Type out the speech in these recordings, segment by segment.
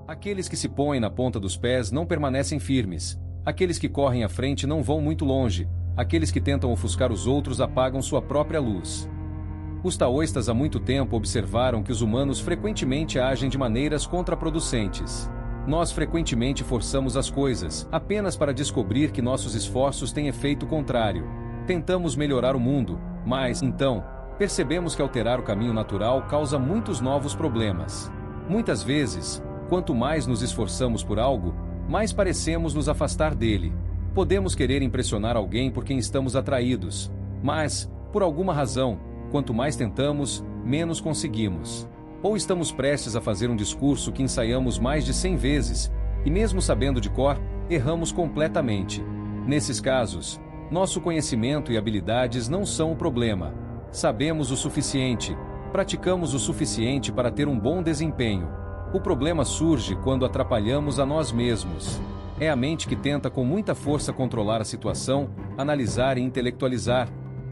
Aqueles que se põem na ponta dos pés não permanecem firmes. Aqueles que correm à frente não vão muito longe. Aqueles que tentam ofuscar os outros apagam sua própria luz. Os taoístas há muito tempo observaram que os humanos frequentemente agem de maneiras contraproducentes. Nós frequentemente forçamos as coisas, apenas para descobrir que nossos esforços têm efeito contrário. Tentamos melhorar o mundo, mas, então, percebemos que alterar o caminho natural causa muitos novos problemas. Muitas vezes, quanto mais nos esforçamos por algo, mais parecemos nos afastar dele. Podemos querer impressionar alguém por quem estamos atraídos, mas, por alguma razão, quanto mais tentamos, menos conseguimos. Ou estamos prestes a fazer um discurso que ensaiamos mais de 100 vezes, e mesmo sabendo de cor, erramos completamente. Nesses casos, nosso conhecimento e habilidades não são o problema. Sabemos o suficiente, praticamos o suficiente para ter um bom desempenho. O problema surge quando atrapalhamos a nós mesmos. É a mente que tenta com muita força controlar a situação, analisar e intelectualizar,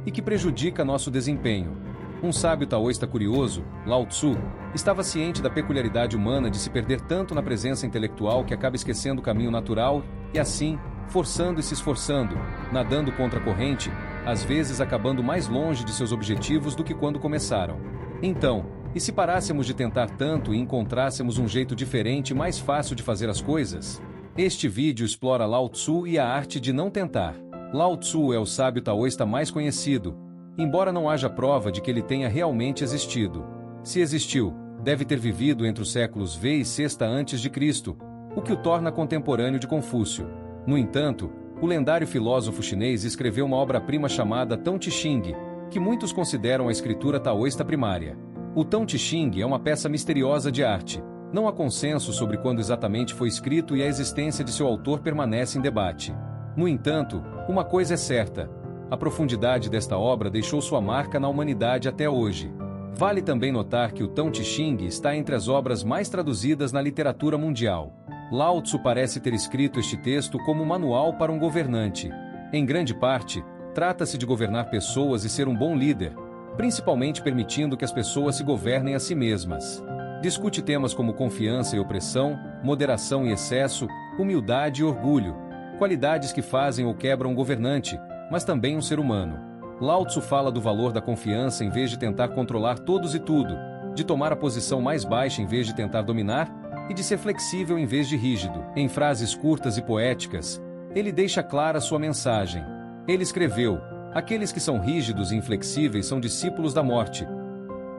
e que prejudica nosso desempenho. Um sábio taoísta curioso, Lao Tzu, estava ciente da peculiaridade humana de se perder tanto na presença intelectual que acaba esquecendo o caminho natural, e assim, forçando e se esforçando, nadando contra a corrente, às vezes acabando mais longe de seus objetivos do que quando começaram. Então, e se parássemos de tentar tanto e encontrássemos um jeito diferente e mais fácil de fazer as coisas? Este vídeo explora Lao Tzu e a arte de não tentar. Lao Tzu é o sábio taoísta mais conhecido, embora não haja prova de que ele tenha realmente existido. Se existiu, deve ter vivido entre os séculos V e VI a.C., o que o torna contemporâneo de Confúcio. No entanto, o lendário filósofo chinês escreveu uma obra-prima chamada Tao Te Ching, que muitos consideram a escritura taoísta primária. O Tao Te Ching é uma peça misteriosa de arte. Não há consenso sobre quando exatamente foi escrito e a existência de seu autor permanece em debate. No entanto, uma coisa é certa: a profundidade desta obra deixou sua marca na humanidade até hoje. Vale também notar que o Tao Te Ching está entre as obras mais traduzidas na literatura mundial. Lao Tzu parece ter escrito este texto como um manual para um governante. Em grande parte, trata-se de governar pessoas e ser um bom líder, principalmente permitindo que as pessoas se governem a si mesmas. Discute temas como confiança e opressão, moderação e excesso, humildade e orgulho, qualidades que fazem ou quebram um governante, mas também um ser humano. Lao Tzu fala do valor da confiança em vez de tentar controlar todos e tudo, de tomar a posição mais baixa em vez de tentar dominar, e de ser flexível em vez de rígido. Em frases curtas e poéticas, ele deixa clara sua mensagem. Ele escreveu: aqueles que são rígidos e inflexíveis são discípulos da morte.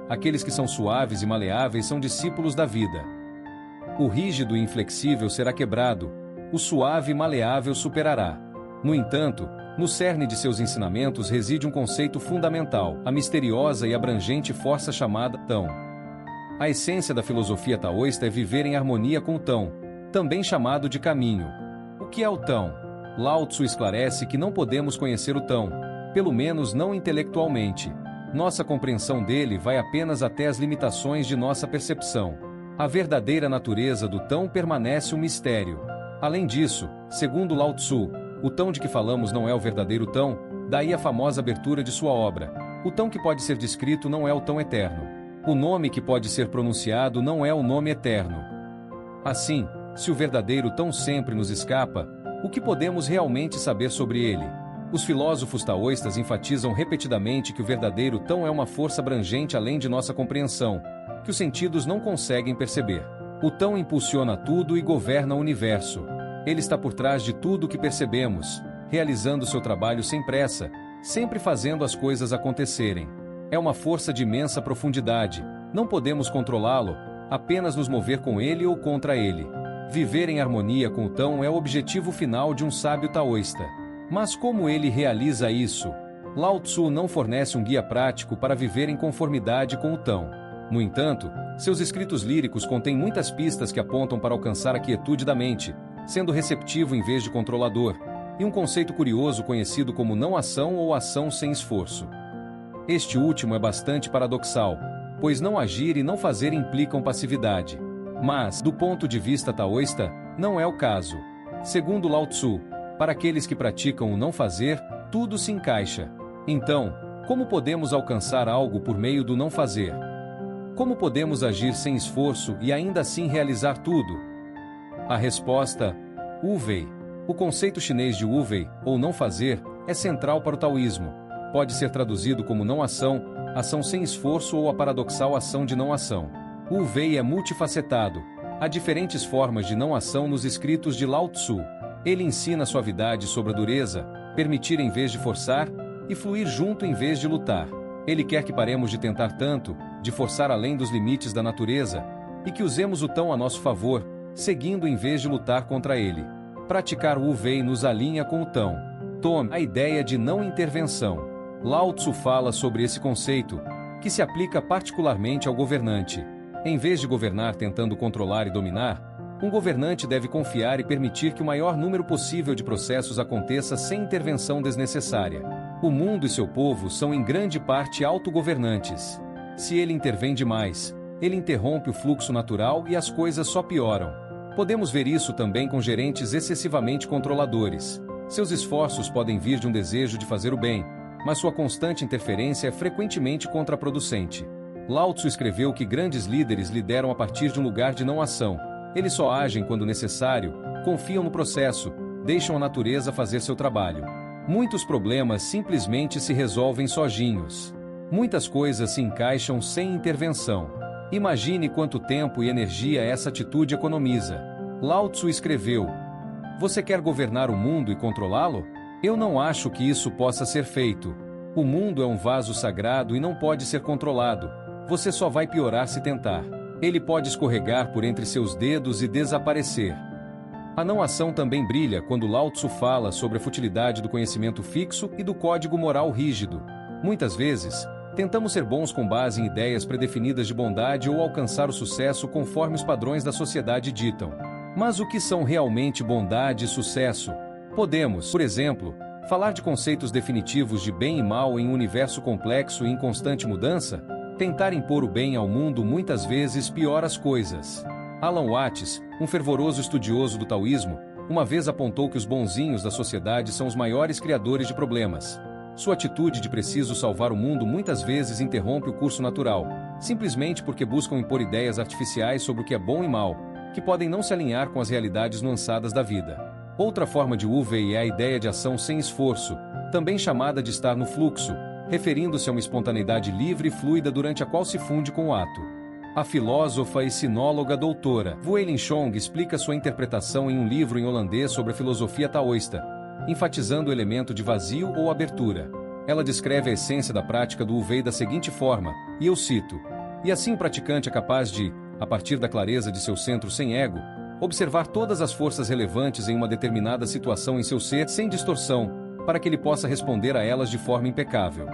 Aqueles que são suaves e maleáveis são discípulos da vida. O rígido e inflexível será quebrado, o suave e maleável superará. No entanto, no cerne de seus ensinamentos reside um conceito fundamental, a misteriosa e abrangente força chamada Tão. A essência da filosofia taoísta é viver em harmonia com o Tão, também chamado de caminho. O que é o Tão? Lao Tzu esclarece que não podemos conhecer o Tão, pelo menos não intelectualmente. Nossa compreensão dele vai apenas até as limitações de nossa percepção. A verdadeira natureza do Tão permanece um mistério. Além disso, segundo Lao Tzu, o Tão de que falamos não é o verdadeiro Tão, daí a famosa abertura de sua obra. O Tão que pode ser descrito não é o Tão eterno. O nome que pode ser pronunciado não é o nome eterno. Assim, se o verdadeiro Tão sempre nos escapa, o que podemos realmente saber sobre ele? Os filósofos taoístas enfatizam repetidamente que o verdadeiro Tão é uma força abrangente além de nossa compreensão, que os sentidos não conseguem perceber. O Tão impulsiona tudo e governa o universo. Ele está por trás de tudo o que percebemos, realizando seu trabalho sem pressa, sempre fazendo as coisas acontecerem. É uma força de imensa profundidade. Não podemos controlá-lo, apenas nos mover com ele ou contra ele. Viver em harmonia com o Tão é o objetivo final de um sábio taoísta. Mas como ele realiza isso? Lao Tzu não fornece um guia prático para viver em conformidade com o Tão. No entanto, seus escritos líricos contêm muitas pistas que apontam para alcançar a quietude da mente, sendo receptivo em vez de controlador, e um conceito curioso conhecido como não ação ou ação sem esforço. Este último é bastante paradoxal, pois não agir e não fazer implicam passividade. Mas, do ponto de vista taoísta, não é o caso. Segundo Lao Tzu, para aqueles que praticam o não fazer, tudo se encaixa. Então, como podemos alcançar algo por meio do não fazer? Como podemos agir sem esforço e ainda assim realizar tudo? A resposta: Wu Wei. O conceito chinês de Wu Wei, ou não fazer, é central para o taoísmo. Pode ser traduzido como não ação, ação sem esforço ou a paradoxal ação de não ação. Wu Wei é multifacetado. Há diferentes formas de não ação nos escritos de Lao Tzu. Ele ensina suavidade sobre a dureza, permitir em vez de forçar, e fluir junto em vez de lutar. Ele quer que paremos de tentar tanto, de forçar além dos limites da natureza, e que usemos o tão a nosso favor, seguindo em vez de lutar contra ele. Praticar Wu Wei nos alinha com o tão. Tome a ideia de não intervenção. Lao Tzu fala sobre esse conceito, que se aplica particularmente ao governante. Em vez de governar tentando controlar e dominar, um governante deve confiar e permitir que o maior número possível de processos aconteça sem intervenção desnecessária. O mundo e seu povo são em grande parte autogovernantes. Se ele intervém demais, ele interrompe o fluxo natural e as coisas só pioram. Podemos ver isso também com gerentes excessivamente controladores. Seus esforços podem vir de um desejo de fazer o bem, mas sua constante interferência é frequentemente contraproducente. Lao Tzu escreveu que grandes líderes lideram a partir de um lugar de não ação. Eles só agem quando necessário, confiam no processo, deixam a natureza fazer seu trabalho. Muitos problemas simplesmente se resolvem sozinhos. Muitas coisas se encaixam sem intervenção. Imagine quanto tempo e energia essa atitude economiza. Lao Tzu escreveu: Você quer governar o mundo e controlá-lo? Eu não acho que isso possa ser feito. O mundo é um vaso sagrado e não pode ser controlado. Você só vai piorar se tentar. Ele pode escorregar por entre seus dedos e desaparecer. A não-ação também brilha quando Lao Tzu fala sobre a futilidade do conhecimento fixo e do código moral rígido. Muitas vezes, tentamos ser bons com base em ideias predefinidas de bondade ou alcançar o sucesso conforme os padrões da sociedade ditam. Mas o que são realmente bondade e sucesso? Podemos, por exemplo, falar de conceitos definitivos de bem e mal em um universo complexo e em constante mudança? Tentar impor o bem ao mundo muitas vezes piora as coisas. Alan Watts, um fervoroso estudioso do taoísmo, uma vez apontou que os bonzinhos da sociedade são os maiores criadores de problemas. Sua atitude de preciso salvar o mundo muitas vezes interrompe o curso natural, simplesmente porque buscam impor ideias artificiais sobre o que é bom e mal, que podem não se alinhar com as realidades nuançadas da vida. Outra forma de Wu Wei é a ideia de ação sem esforço, também chamada de estar no fluxo, referindo-se a uma espontaneidade livre e fluida durante a qual se funde com o ato. A filósofa e sinóloga doutora Wu Chong explica sua interpretação em um livro em holandês sobre a filosofia taoísta, enfatizando o elemento de vazio ou abertura. Ela descreve a essência da prática do Wu Wei da seguinte forma, e eu cito: E assim o praticante é capaz de, a partir da clareza de seu centro sem ego, observar todas as forças relevantes em uma determinada situação em seu ser sem distorção, para que ele possa responder a elas de forma impecável.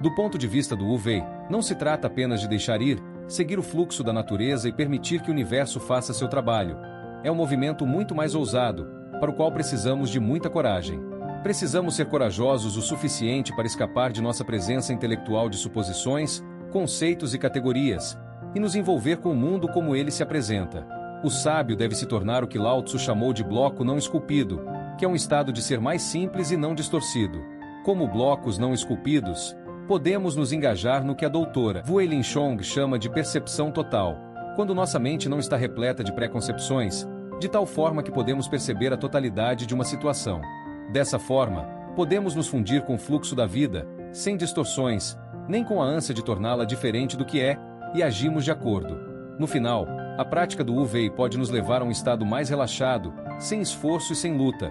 Do ponto de vista do Wu Wei, não se trata apenas de deixar ir, seguir o fluxo da natureza e permitir que o universo faça seu trabalho. É um movimento muito mais ousado, para o qual precisamos de muita coragem. Precisamos ser corajosos o suficiente para escapar de nossa presença intelectual de suposições, conceitos e categorias, e nos envolver com o mundo como ele se apresenta. O sábio deve se tornar o que Lao Tzu chamou de bloco não esculpido, que é um estado de ser mais simples e não distorcido. Como blocos não esculpidos, podemos nos engajar no que a doutora Wu Chong chama de percepção total, quando nossa mente não está repleta de preconcepções, de tal forma que podemos perceber a totalidade de uma situação. Dessa forma, podemos nos fundir com o fluxo da vida, sem distorções, nem com a ânsia de torná-la diferente do que é, e agimos de acordo. No final, a prática do Wu Wei pode nos levar a um estado mais relaxado, sem esforço e sem luta.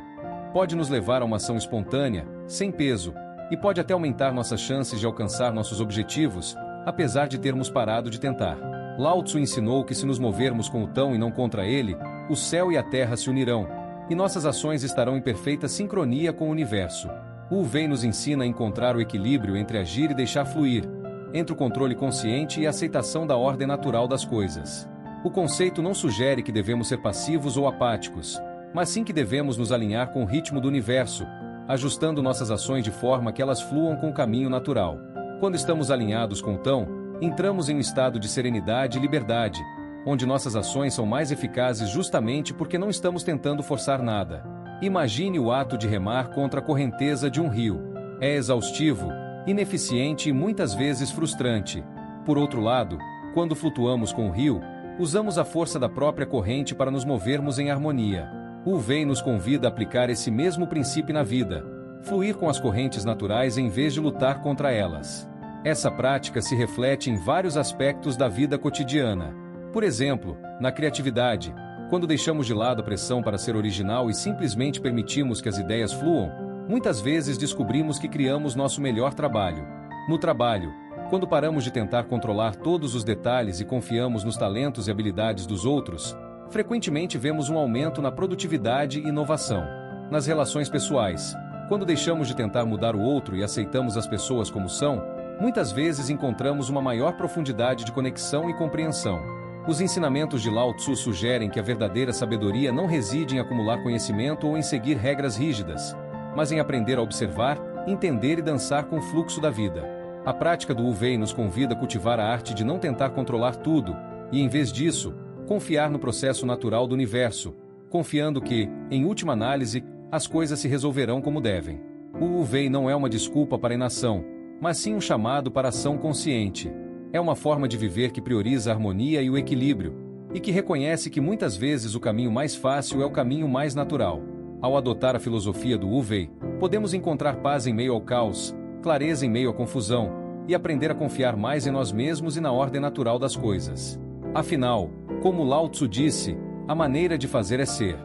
Pode nos levar a uma ação espontânea, sem peso, e pode até aumentar nossas chances de alcançar nossos objetivos, apesar de termos parado de tentar. Lao Tzu ensinou que se nos movermos com o tão e não contra ele, o céu e a terra se unirão, e nossas ações estarão em perfeita sincronia com o universo. Wu Wei nos ensina a encontrar o equilíbrio entre agir e deixar fluir, entre o controle consciente e a aceitação da ordem natural das coisas. O conceito não sugere que devemos ser passivos ou apáticos, mas sim que devemos nos alinhar com o ritmo do universo, ajustando nossas ações de forma que elas fluam com o caminho natural. Quando estamos alinhados com o tão, entramos em um estado de serenidade e liberdade, onde nossas ações são mais eficazes justamente porque não estamos tentando forçar nada. Imagine o ato de remar contra a correnteza de um rio. É exaustivo, ineficiente e muitas vezes frustrante. Por outro lado, quando flutuamos com o rio, Usamos a força da própria corrente para nos movermos em harmonia. O Wei nos convida a aplicar esse mesmo princípio na vida, fluir com as correntes naturais em vez de lutar contra elas. Essa prática se reflete em vários aspectos da vida cotidiana. Por exemplo, na criatividade, quando deixamos de lado a pressão para ser original e simplesmente permitimos que as ideias fluam, muitas vezes descobrimos que criamos nosso melhor trabalho. No trabalho, quando paramos de tentar controlar todos os detalhes e confiamos nos talentos e habilidades dos outros, frequentemente vemos um aumento na produtividade e inovação. Nas relações pessoais, quando deixamos de tentar mudar o outro e aceitamos as pessoas como são, muitas vezes encontramos uma maior profundidade de conexão e compreensão. Os ensinamentos de Lao Tzu sugerem que a verdadeira sabedoria não reside em acumular conhecimento ou em seguir regras rígidas, mas em aprender a observar, entender e dançar com o fluxo da vida. A prática do Wu Wei nos convida a cultivar a arte de não tentar controlar tudo, e em vez disso, confiar no processo natural do universo, confiando que, em última análise, as coisas se resolverão como devem. O Wu Wei não é uma desculpa para a inação, mas sim um chamado para a ação consciente. É uma forma de viver que prioriza a harmonia e o equilíbrio, e que reconhece que muitas vezes o caminho mais fácil é o caminho mais natural. Ao adotar a filosofia do Wu Wei, podemos encontrar paz em meio ao caos, clareza em meio à confusão, e aprender a confiar mais em nós mesmos e na ordem natural das coisas. Afinal, como Lao Tzu disse, a maneira de fazer é ser.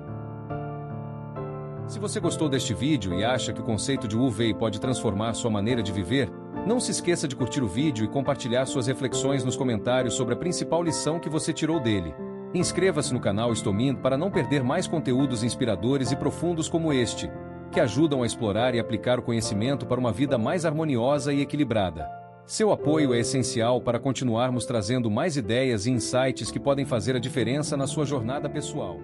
Se você gostou deste vídeo e acha que o conceito de Wu Wei pode transformar sua maneira de viver, não se esqueça de curtir o vídeo e compartilhar suas reflexões nos comentários sobre a principal lição que você tirou dele. Inscreva-se no canal Estomin para não perder mais conteúdos inspiradores e profundos como este, que ajudam a explorar e aplicar o conhecimento para uma vida mais harmoniosa e equilibrada. Seu apoio é essencial para continuarmos trazendo mais ideias e insights que podem fazer a diferença na sua jornada pessoal.